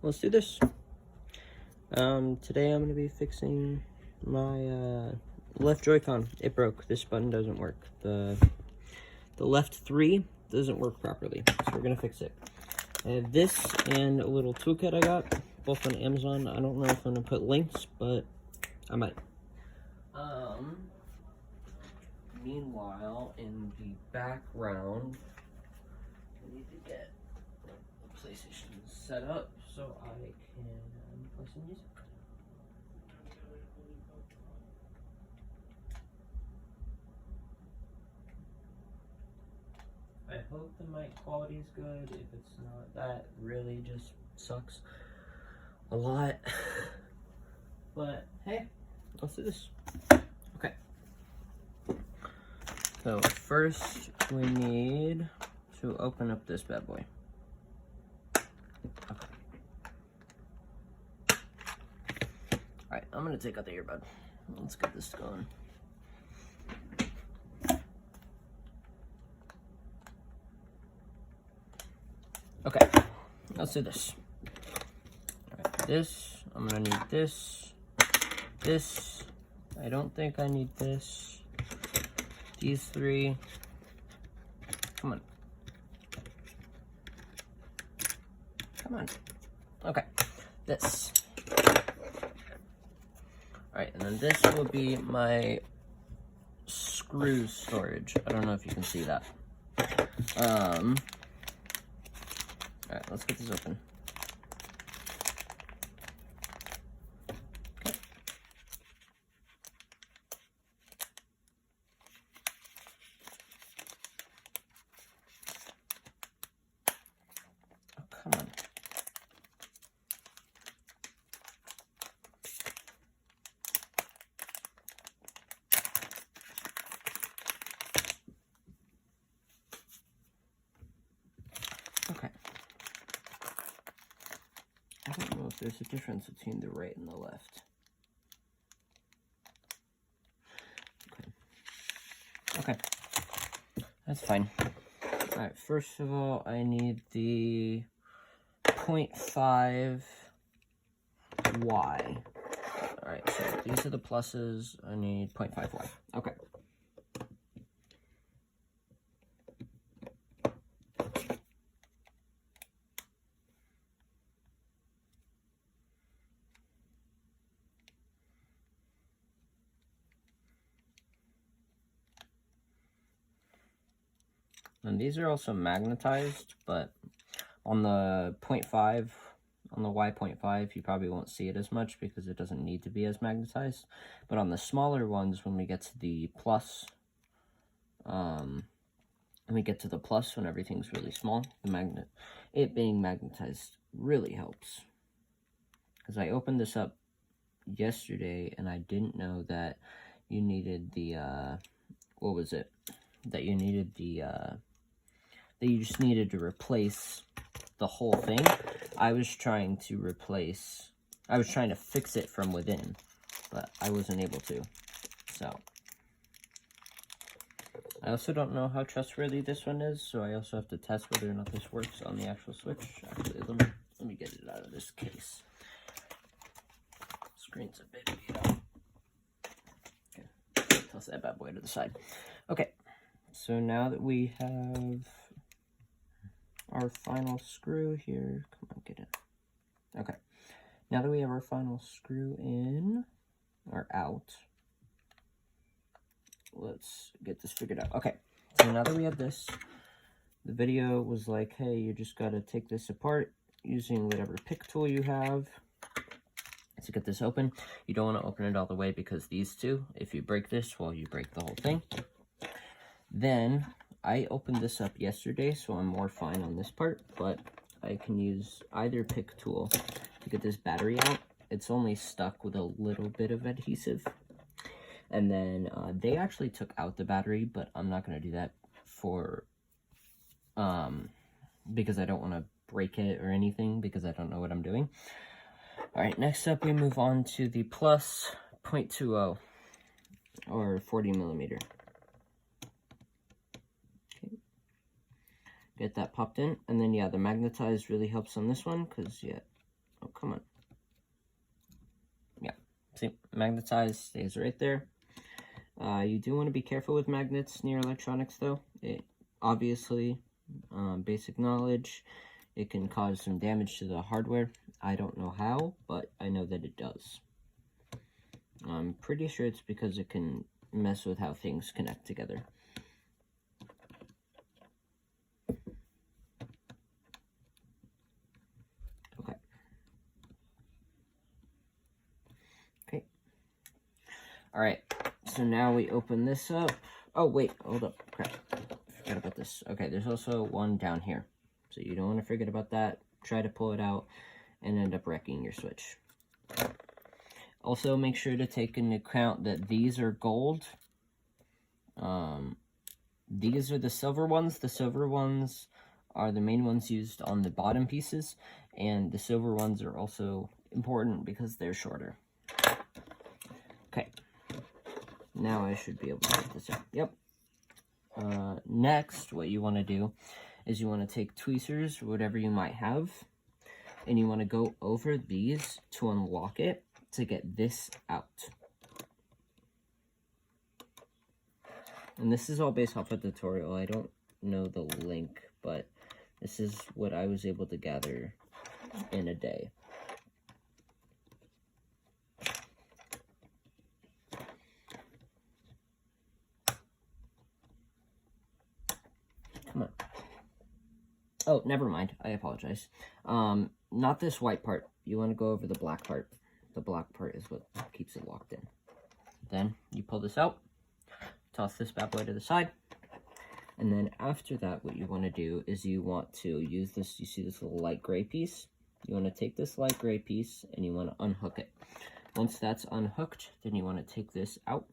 let's do this. Today I'm going to be fixing my left Joy-Con. It broke. This button doesn't work. The left 3 doesn't work properly, so we're going to fix it. I have this and a little toolkit I got, both on Amazon. I don't know if I'm going to put links, but I might. Meanwhile, in the background, I need to get the PlayStation set up so I can play some music. I hope the mic quality is good. If it's not, that really just sucks a lot. But hey, let's do this. Okay. So first we need to open up this bad boy. Okay. Alright, I'm gonna take out the earbud. Let's get this going. Okay, let's do this. Alright, this, I'm gonna need this, this, I don't think I need this, these 3, come on, okay, this. Alright, and then this will be my screw storage. I don't know if you can see that. Alright, let's get this open. Oh, come on. Okay. I don't know if there's a difference between the right and the left. Okay. That's fine. Alright, first of all, I need the 0.5 Y. Alright, so these are the pluses. I need 0.5 Y. Okay. And these are also magnetized, but on the 0.5, on the Y.5, you probably won't see it as much because it doesn't need to be as magnetized. But on the smaller ones, when we get to the plus, when everything's really small, it being magnetized really helps. Because I opened this up yesterday and I didn't know that you needed the, that you just needed to replace the whole thing. I was trying to fix it from within, but I wasn't able to. So I also don't know how trustworthy this one is, so I also have to test whether or not this works on the actual Switch. Actually, let me get it out of this case. Screen's a bit beat up. Okay, toss that bad boy to the side. Okay, so now that we have our final screw here, come on, get in. Okay, now that we have our final screw in, or out, let's get this figured out. Okay, so now that we have this, the video was like, hey, you just gotta take this apart using whatever pick tool you have to get this open. You don't want to open it all the way because these two, if you break this, well, you break the whole thing. Then I opened this up yesterday, so I'm more fine on this part, but I can use either pick tool to get this battery out. It's only stuck with a little bit of adhesive. And then they actually took out the battery, but I'm not going to do that because I don't want to break it or anything because I don't know what I'm doing. All right, next up we move on to the plus 0.20 or 40 millimeter. Okay. Get that popped in, and then yeah, the magnetized really helps on this one because yeah, Oh, come on. Yeah, see, magnetized, stays right there. You do want to be careful with magnets near electronics, though. It obviously, basic knowledge, it can cause some damage to the hardware. I don't know how, but I know that it does. I'm pretty sure it's because it can mess with how things connect together. Okay. Okay. All right, so now we open this up. Oh, wait, hold up. Crap. Forgot about this. Okay, there's also one down here. So you don't want to forget about that. Try to pull it out and end up wrecking your Switch. Also, make sure to take into account that these are gold. These are the silver ones. The silver ones are the main ones used on the bottom pieces. And the silver ones are also important because they're shorter. Okay. Now I should be able to get this out. Yep. Next, what you want to do is you want to take tweezers, whatever you might have, and you want to go over these to unlock it to get this out. And this is all based off a tutorial. I don't know the link, but this is what I was able to gather in a day. Come on. Oh, never mind. I apologize. Not this white part. You want to go over the black part. The black part is what keeps it locked in. Then you pull this out, toss this bad boy to the side, and then after that, what you want to do is you want to use this, you see this little light gray piece? You want to take this light gray piece and you want to unhook it. Once that's unhooked, then you want to take this out,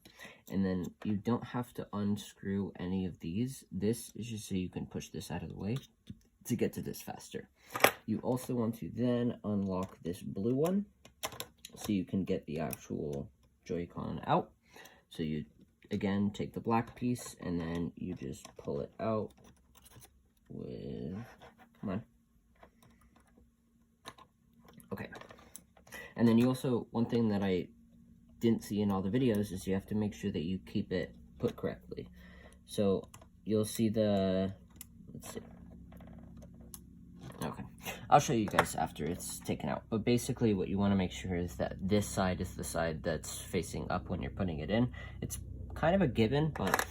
and then you don't have to unscrew any of these. This is just so you can push this out of the way to get to this faster. You also want to then unlock this blue one so you can get the actual Joy-Con out. So you, again, take the black piece and then you just pull it out with, come on. Okay. And then you also, one thing that I didn't see in all the videos is you have to make sure that you keep it put correctly. So you'll see the, let's see. Okay, I'll show you guys after it's taken out. But basically what you want to make sure is that this side is the side that's facing up when you're putting it in. It's kind of a given, but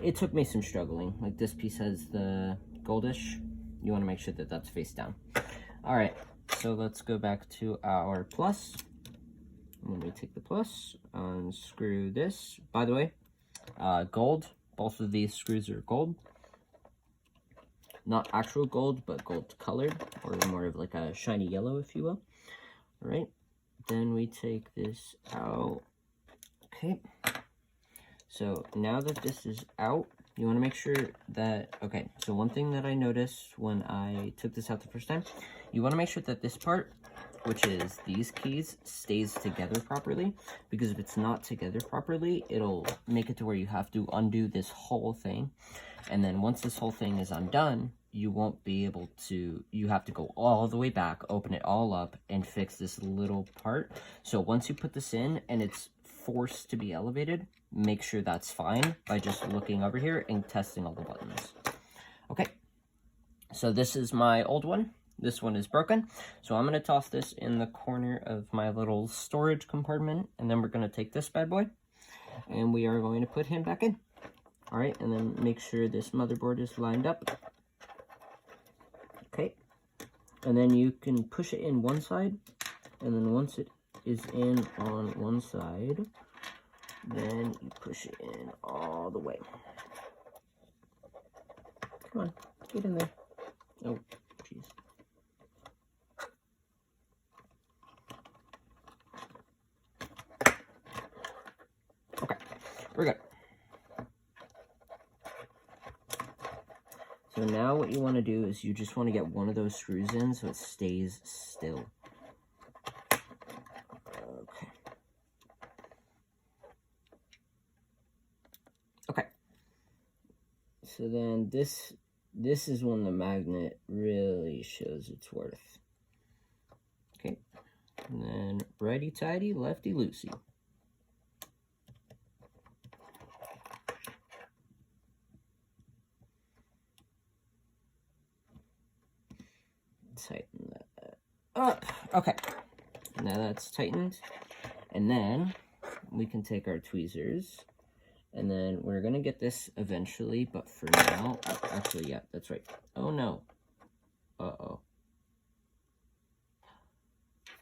it took me some struggling. Like this piece has the goldish. You want to make sure that that's face down. All right, so let's go back to our plus. When we take the plus, unscrew this. By the way, gold. Both of these screws are gold. Not actual gold, but gold colored, or more of like a shiny yellow, if you will. All right, then we take this out. Okay, so now that this is out, you want to make sure that, okay, so one thing that I noticed when I took this out the first time, you want to make sure that this part, which is these keys, stays together properly, because if it's not together properly, it'll make it to where you have to undo this whole thing. And then once this whole thing is undone, you won't be able to, you have to go all the way back, open it all up, and fix this little part. So once you put this in and it's forced to be elevated, make sure that's fine by just looking over here and testing all the buttons. Okay, so this is my old one. This one is broken. So I'm going to toss this in the corner of my little storage compartment, and then we're going to take this bad boy, and we are going to put him back in. All right, and then make sure this motherboard is lined up. Okay, and then you can push it in one side, and then once it is in on one side, then you push it in all the way. Come on, get in there. Oh, jeez. Okay, we're good. So now what you want to do is you just want to get one of those screws in so it stays still. Okay. Okay. So then this is when the magnet really shows its worth. And then righty-tighty, lefty-loosey. Tighten that up. Okay, now that's tightened. And then we can take our tweezers, and then we're gonna get this eventually, but for now, actually, yeah, that's right. Oh no. Uh-oh.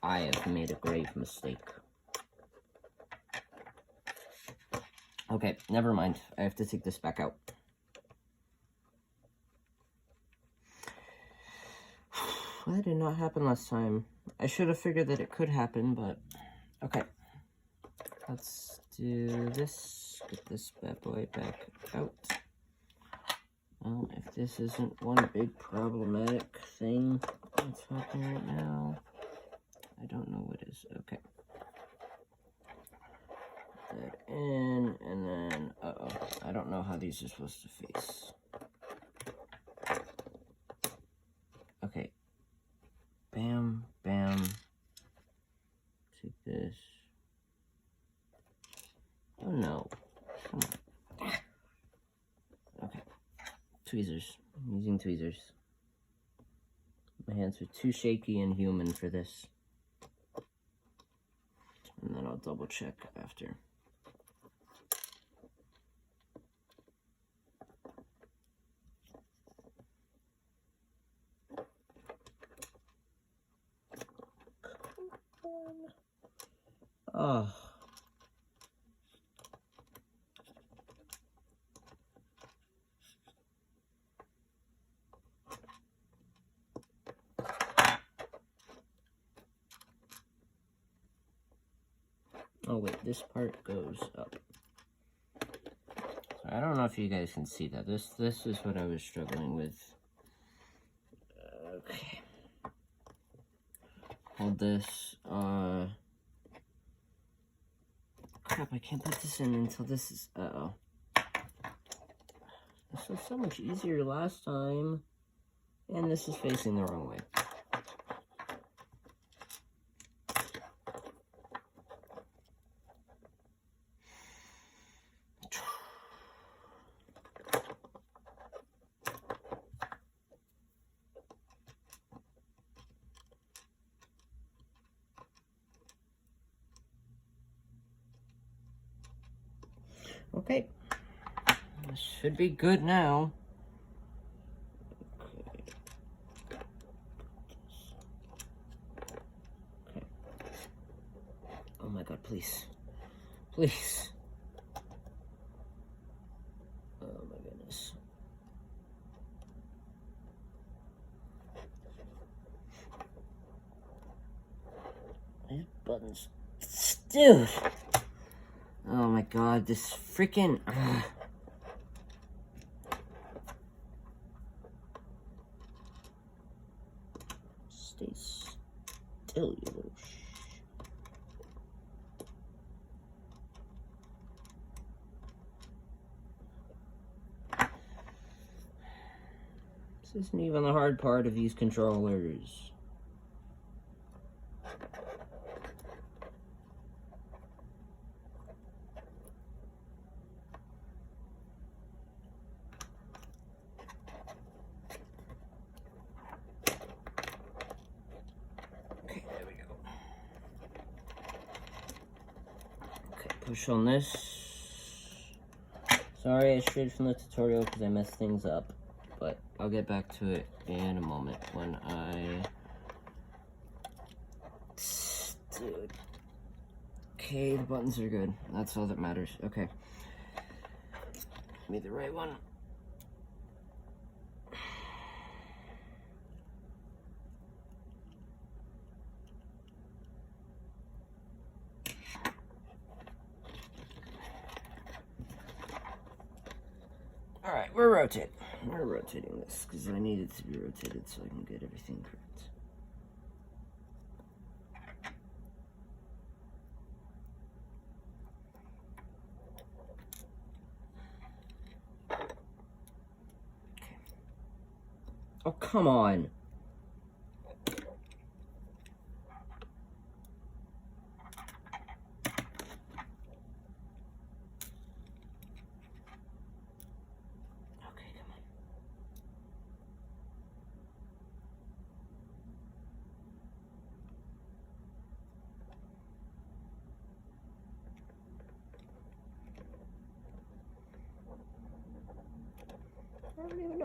I have made a grave mistake. Okay, never mind. I have to take this back out. That did not happen last time. I should have figured that it could happen, but okay. Let's do this. Get this bad boy back out. Well, if this isn't one big problematic thing that's happening right now, I don't know what is. Okay. Put that in, and then, uh-oh. I don't know how these are supposed to face. Okay. Bam, bam. Take this. Oh no. Come on. Okay. Tweezers. I'm using tweezers. My hands are too shaky and human for this. And then I'll double check after. Oh. Oh wait, this part goes up. So I don't know if you guys can see that. This is what I was struggling with. Okay. Hold this. Crap, I can't put this in until this is... Uh-oh. This was so much easier last time. And this is facing the wrong way. Okay, this should be good now. Okay. Oh my god, please. Please. Oh my goodness. These buttons. Dude! Oh my god, this freaking... Stay still, you little This isn't even the hard part of these controllers. Push on this. Sorry, I strayed from the tutorial because I messed things up, but I'll get back to it in a moment when I... Dude. Okay, the buttons are good. That's all that matters. Okay. Give me the right one. Alright, we're rotating. We're rotating this because I need it to be rotated so I can get everything correct. Okay. Oh, come on.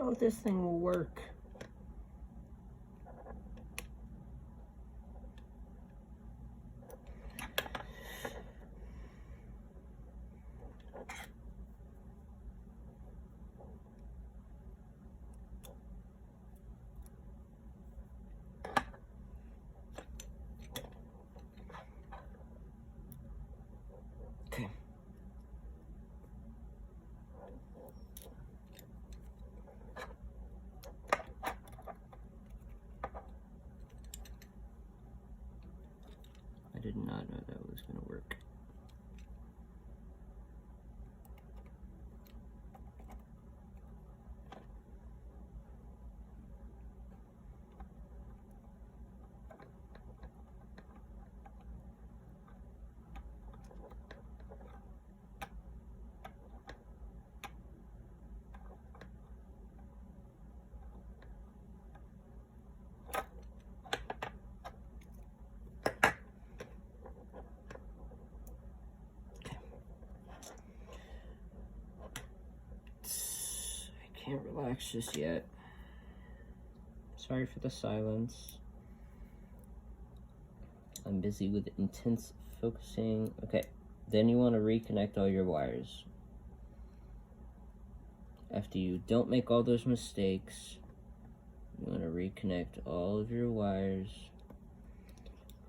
know if this thing will work. Okay. I did not know that was going to work. Can't relax just yet. Sorry for the silence. I'm busy with intense focusing. Okay, then you want to reconnect all your wires. After you don't make all those mistakes, you want to reconnect all of your wires.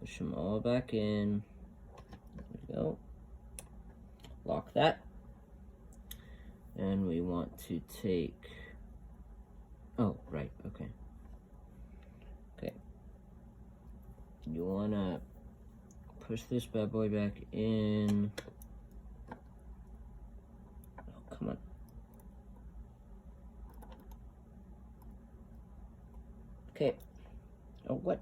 Push them all back in. There we go. Lock that. And we want to take, oh, right, okay. Okay. You want to push this bad boy back in. Oh, come on. Okay. Oh, what?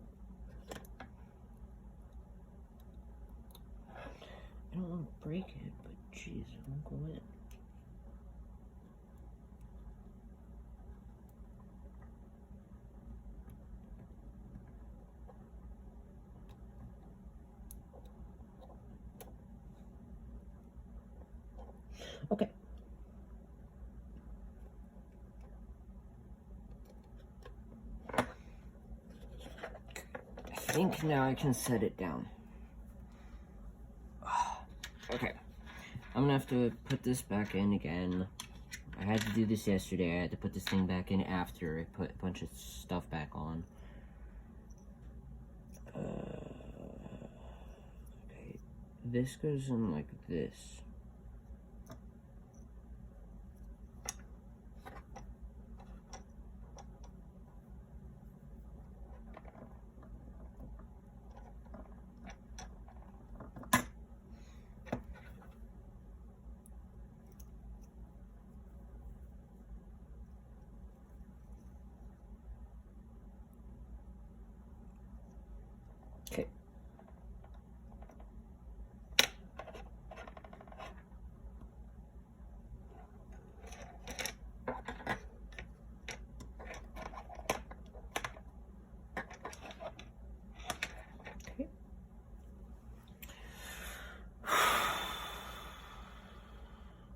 I don't want to break it, but jeez, it won't go in. Okay. I think now I can set it down. Okay. I'm gonna have to put this back in again. I had to do this yesterday. I had to put this thing back in after I put a bunch of stuff back on. Okay. This goes in like this. Okay.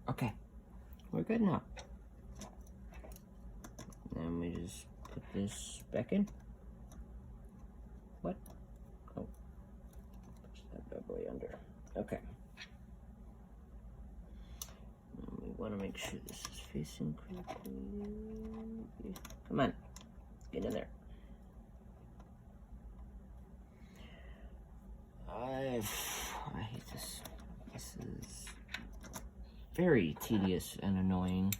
Okay, we're good now. Then we just put this back in. What? Oh, push that bad boy under. Okay. And we want to make sure this is facing correctly. Come on, get in there. I hate this. This is very tedious and annoying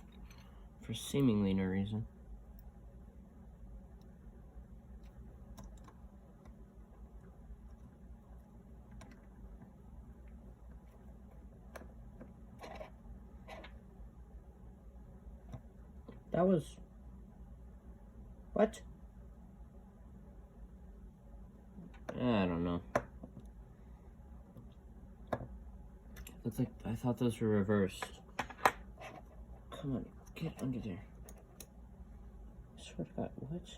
for seemingly no reason. That was... what? I don't know. Looks like I thought those were reversed. Come on, get under there. I swear to God, what?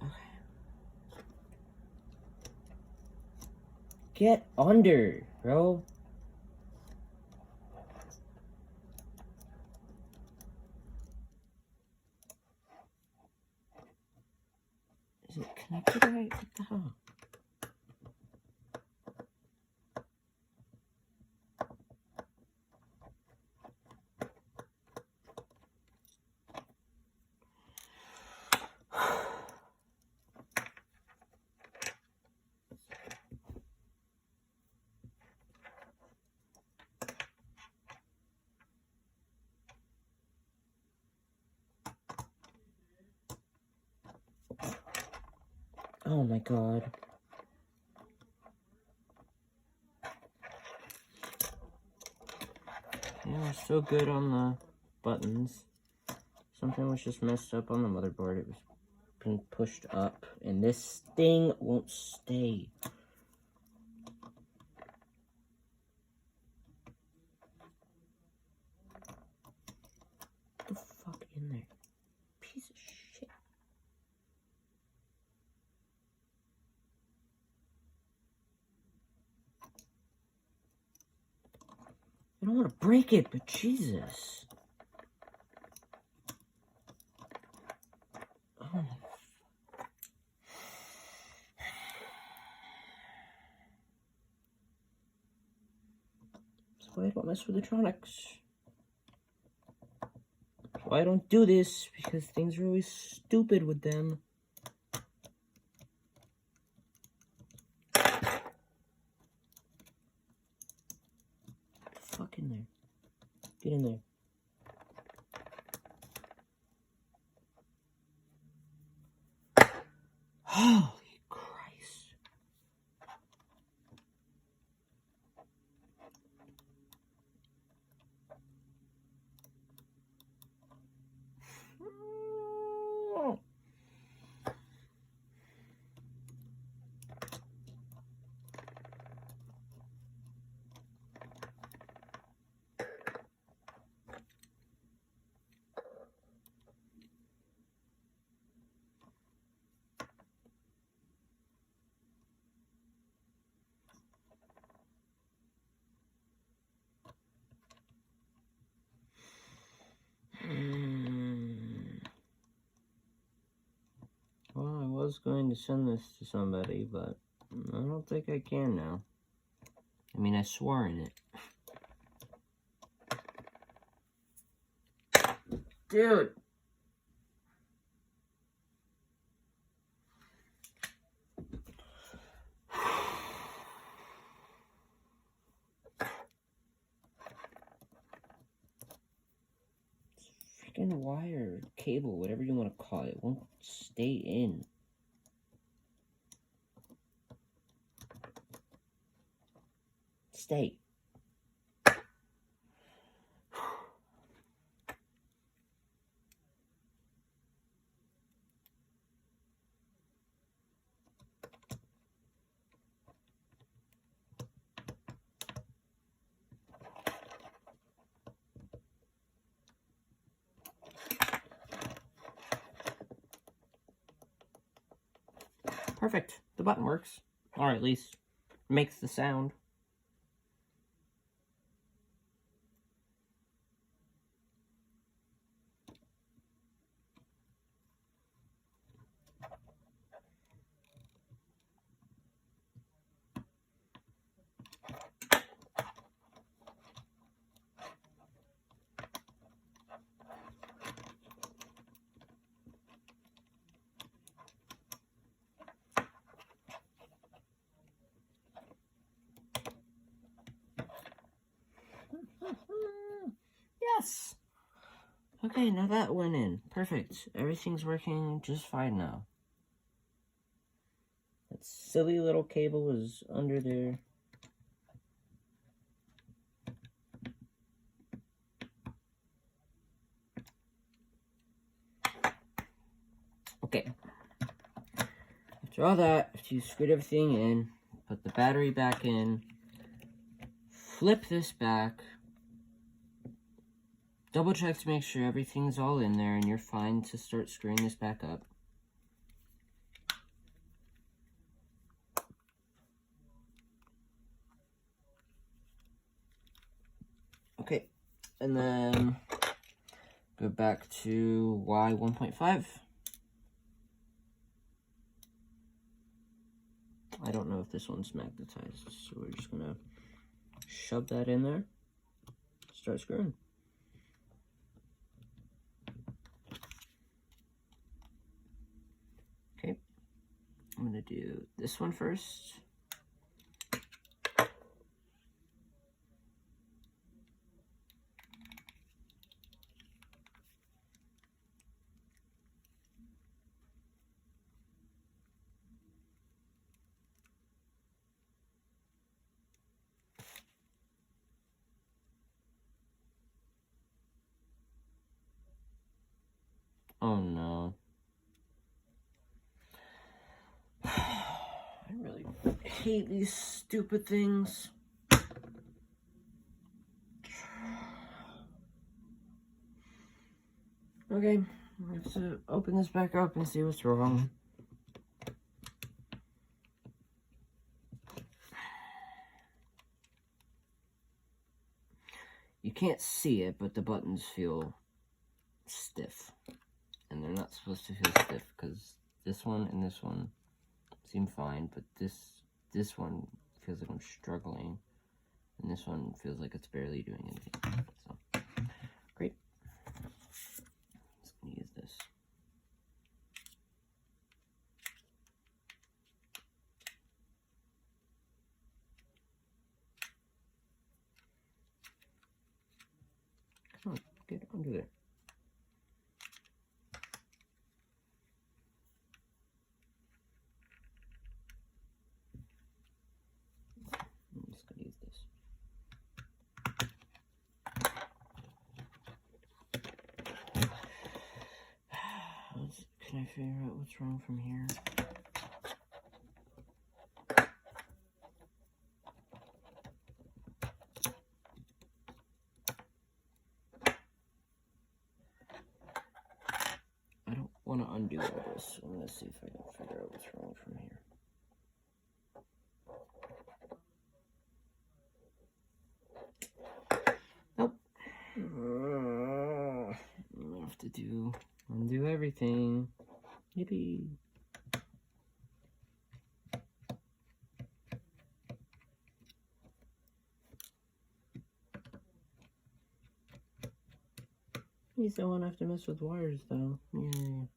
Okay. Get under, bro. it connected right? What the hell? Oh my god. Yeah, we're so good on the buttons. Something was just messed up on the motherboard. It was being pushed up, and this thing won't stay. What the fuck in there? Piece of shit. I don't want to break it, but Jesus. Oh. That's why I don't mess with electronics. That's why I don't do this, because things are always stupid with them. Get the fuck in there. Get in there. Holy Christ. Well, I was going to send this to somebody, but I don't think I can now. I mean, I swore in it. Dude! Freaking wire, cable, whatever you want to call it, won't stay in. Stay. Perfect. The button works. Or at least makes the sound. Yes! Okay, now that went in. Perfect. Everything's working just fine now. That silly little cable was under there. Okay. After all that, after you screwed everything in, put the battery back in, flip this back, double check to make sure everything's all in there and you're fine to start screwing this back up. Okay, and then go back to Y 1.5. I don't know if this one's magnetized, so we're just gonna shove that in there, start screwing. Okay, I'm gonna do this one first. Oh no. I really hate these stupid things. Okay, let's open this back up and see what's wrong. You can't see it, but the buttons feel stiff. And they're not supposed to feel stiff, because this one and this one seem fine, but this one feels like I'm struggling, and this one feels like it's barely doing anything. So, great. Just gonna use this. Come on, get under there. I'm just gonna use this. Can I figure out what's wrong from here? I don't want to undo all this, so I'm going to see if I can figure out what's wrong from here. Nope. I have to undo everything. Yippee. At least I won't have to mess with wires, though. Yay.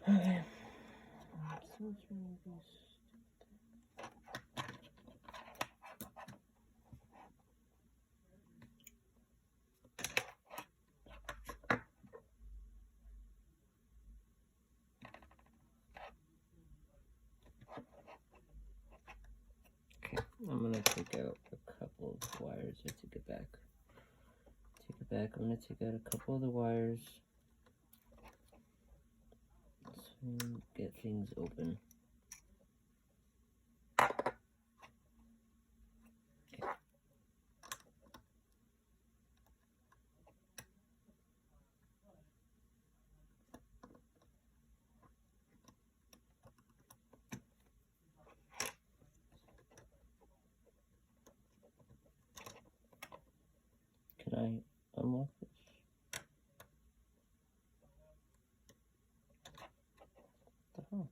Okay. So what's wrong with this? Okay, I'm gonna take out a couple of wires. I take it back. I'm gonna take out a couple of the wires to get things open. Can I unlock this? What the hell?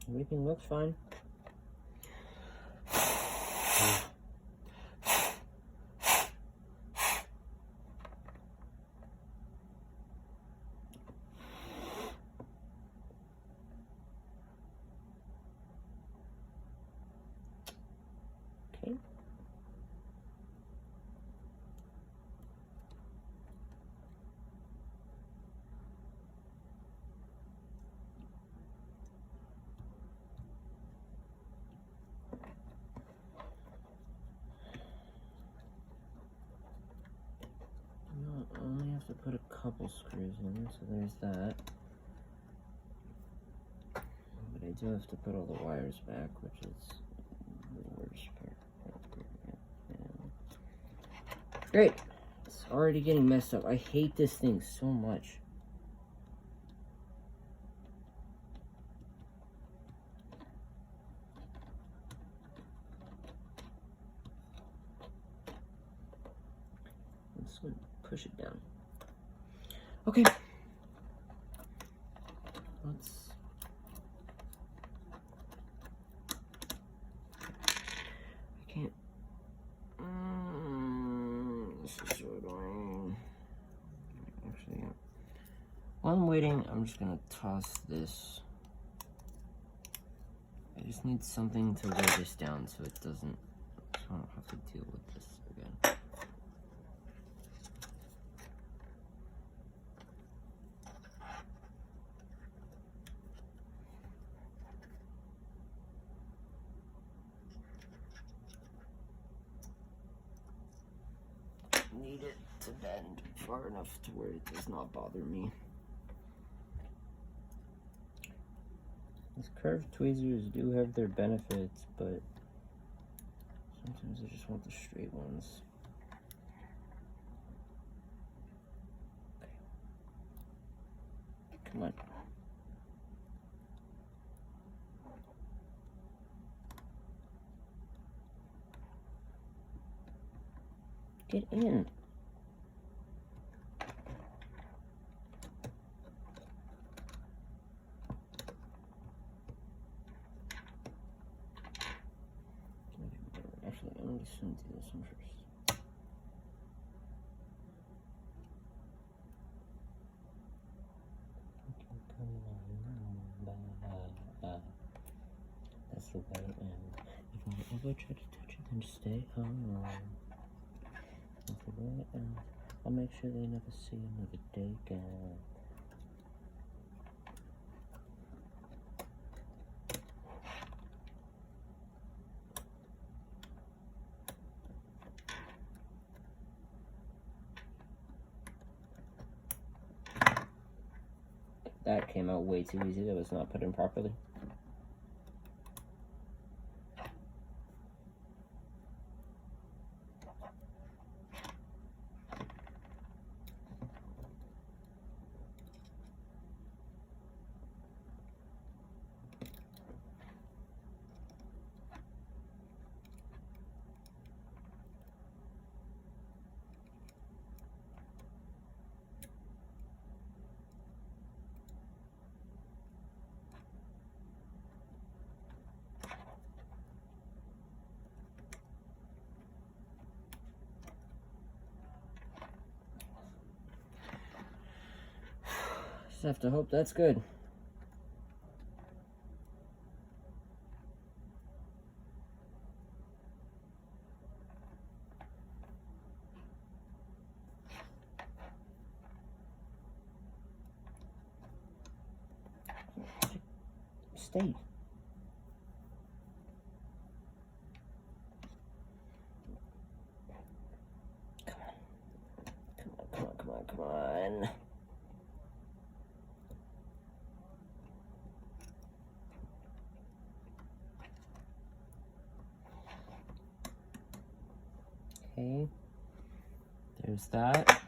Everything looks fine. Okay. I only have to put a couple screws in, so there's that. But I do have to put all the wires back, which is the worst part. Great! It's already getting messed up. I hate this thing so much. Let's push it down. Okay. Let's... I can't... this is so annoying. Actually, yeah. While I'm waiting, I'm just gonna toss this. I just need something to weigh this down so it doesn't... so I don't have to deal with this again. Need it to bend far enough to where it does not bother me. These curved tweezers do have their benefits, but sometimes I just want the straight ones. Okay. Come on. Get in. Actually, I'm just going to do this one first. That's the way, and if you ever try to touch it, then stay home. That's the way, and I'll make sure they never see another day again. That came out way too easy. That was not put in properly. Just have to hope that's good. Stay. Come on. Okay, there's that.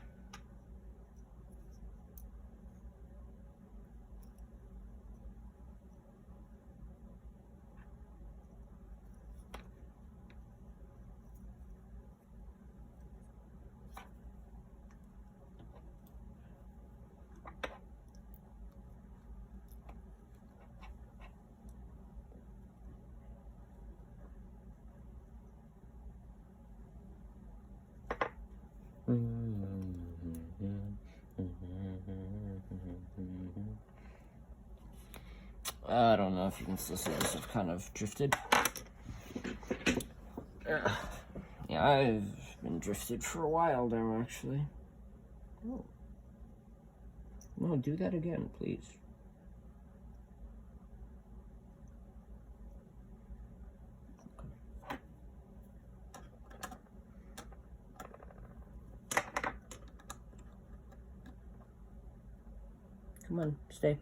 I don't know if you can still see this. I've kind of drifted. Yeah, I've been drifted for a while now, actually. Oh. No, do that again, please. Come on, stay.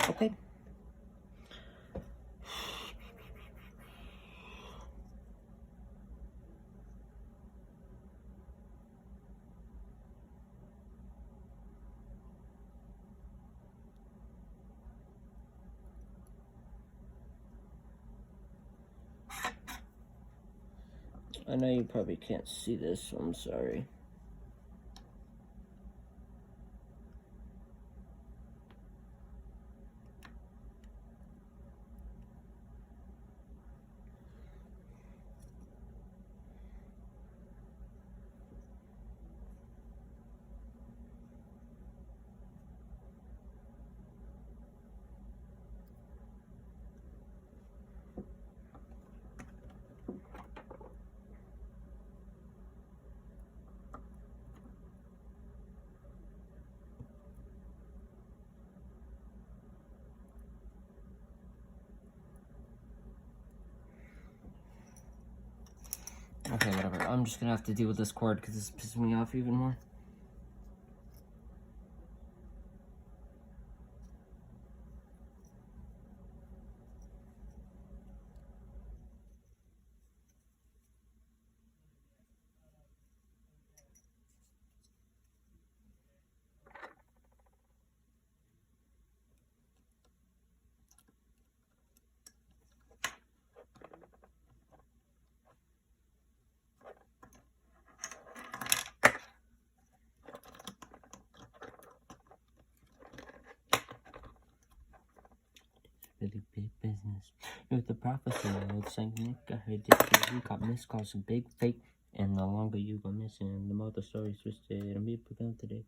Okay. I know you probably can't see this, so I'm sorry. Okay, whatever. I'm just gonna have to deal with this cord because it's pissing me off even more. Really big business. With the prophecy, it's like Nick, I heard this you got missed calls some big fake, and the longer you go missing, the more the story's twisted and be begun today.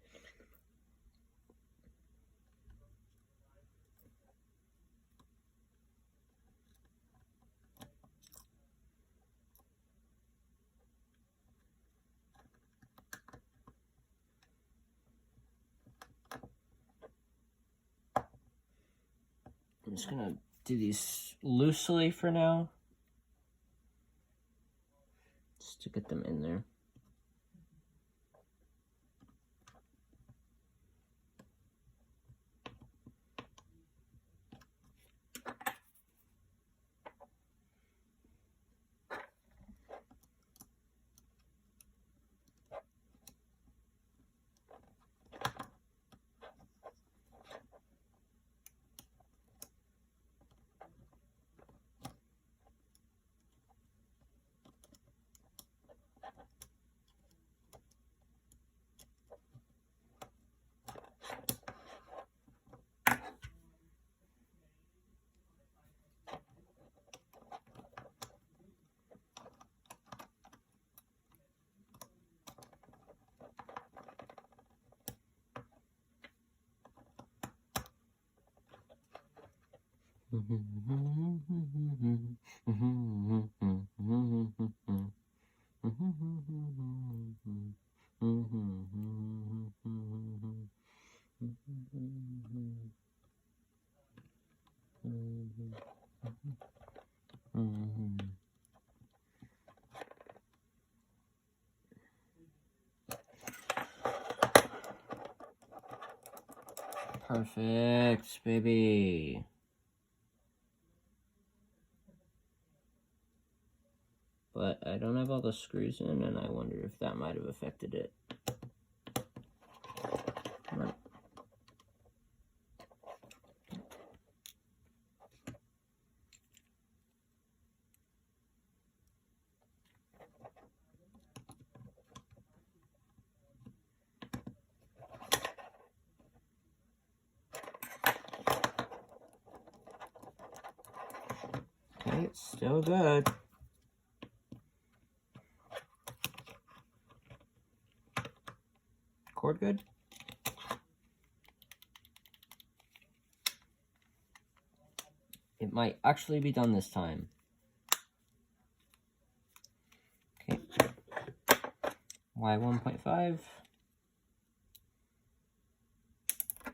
I'm just gonna do these loosely for now, just to get them in there. Perfect, baby. But I don't have all the screws in, and I wonder if that might have affected it. Come on. Okay, it's still good. Cord good? It might actually be done this time. Okay. Y1.5.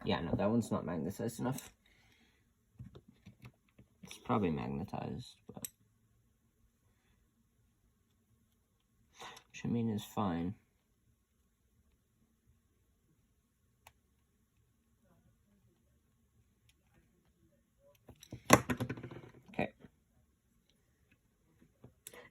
Yeah, no, that one's not magnetized enough. It's probably magnetized, but which I mean is fine. Okay.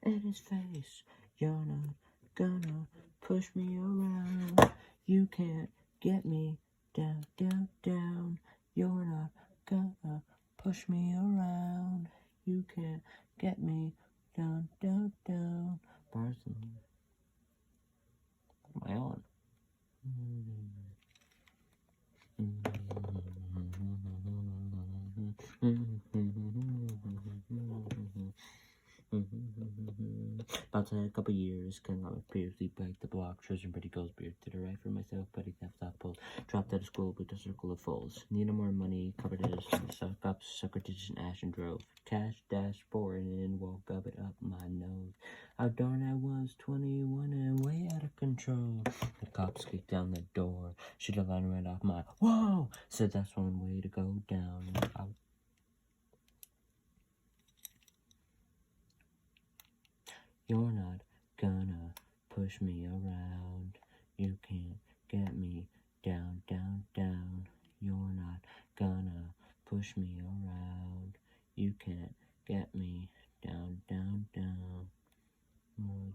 In his face, you're not gonna push me around. You can't get me down, down, down. You're not gonna push me around. You can't get me down, down, down. Barcelona. What am I on? About a couple years, came out with previously back the block, chosen pretty girls, beard to the right for myself, buddy theft off pulled, dropped out of school with a circle of foals. Needed more money, covered it as suck up, Socrates and ash and drove. Cash dash forward and woke up it up my nose. How darn I was 21 and way out of control. The cops kicked down the door. Should have run right off my whoa. Said that's one way to go down. You're not gonna push me around. You can't get me down, down, down. You're not gonna push me around. You can't get me down, down, down.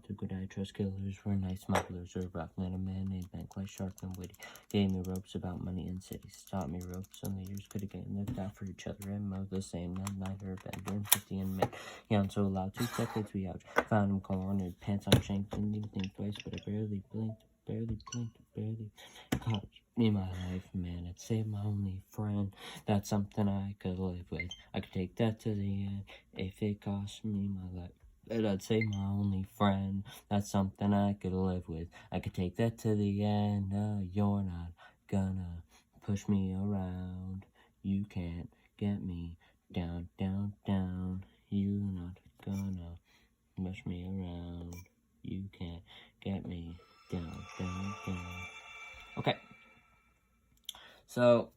The good I trust killers were nice smugglers or rough. Not a man named Ben, quite sharp and witty. Gave me ropes about money in cities. Taught me ropes on the years could have gained. Looked out for each other and mowed the same. That night her bed during 50 and mid. Yawned so loud, 2 seconds we out. Found him cornered, pants on shank. Didn't even think twice, but I barely blinked. Barely caught me my life, man. It saved my only friend. That's something I could live with. I could take that to the end if it cost me my life. I'd say my only friend. That's something I could live with. I could take that to the end. You're not gonna push me around. You can't get me down, down, down. You're not gonna push me around. You can't get me down, down, down. Okay. So,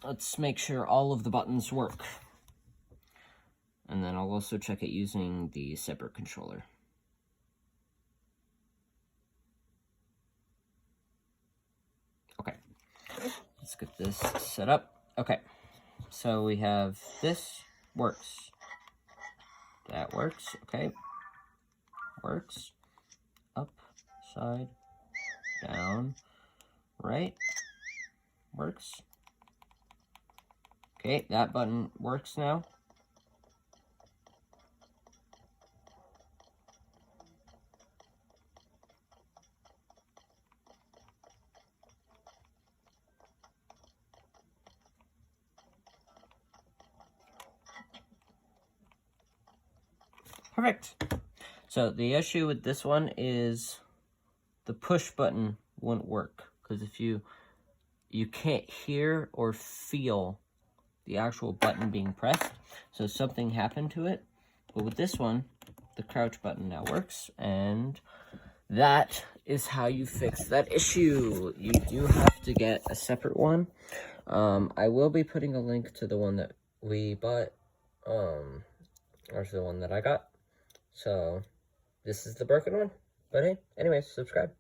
let's make sure all of the buttons work. And then I'll also check it using the separate controller. Okay, let's get this set up. Okay, so we have this works. That works, okay. Works. Up, side, down, right. Works. Okay, that button works now. Perfect. So the issue with this one is the push button won't work, because if you can't hear or feel the actual button being pressed, so something happened to it. But with this one, the crouch button now works, and that is how you fix that issue. You do have to get a separate one. I will be putting a link to the one that we bought, or to the one that I got. So, this is the broken one. But hey, anyways, subscribe.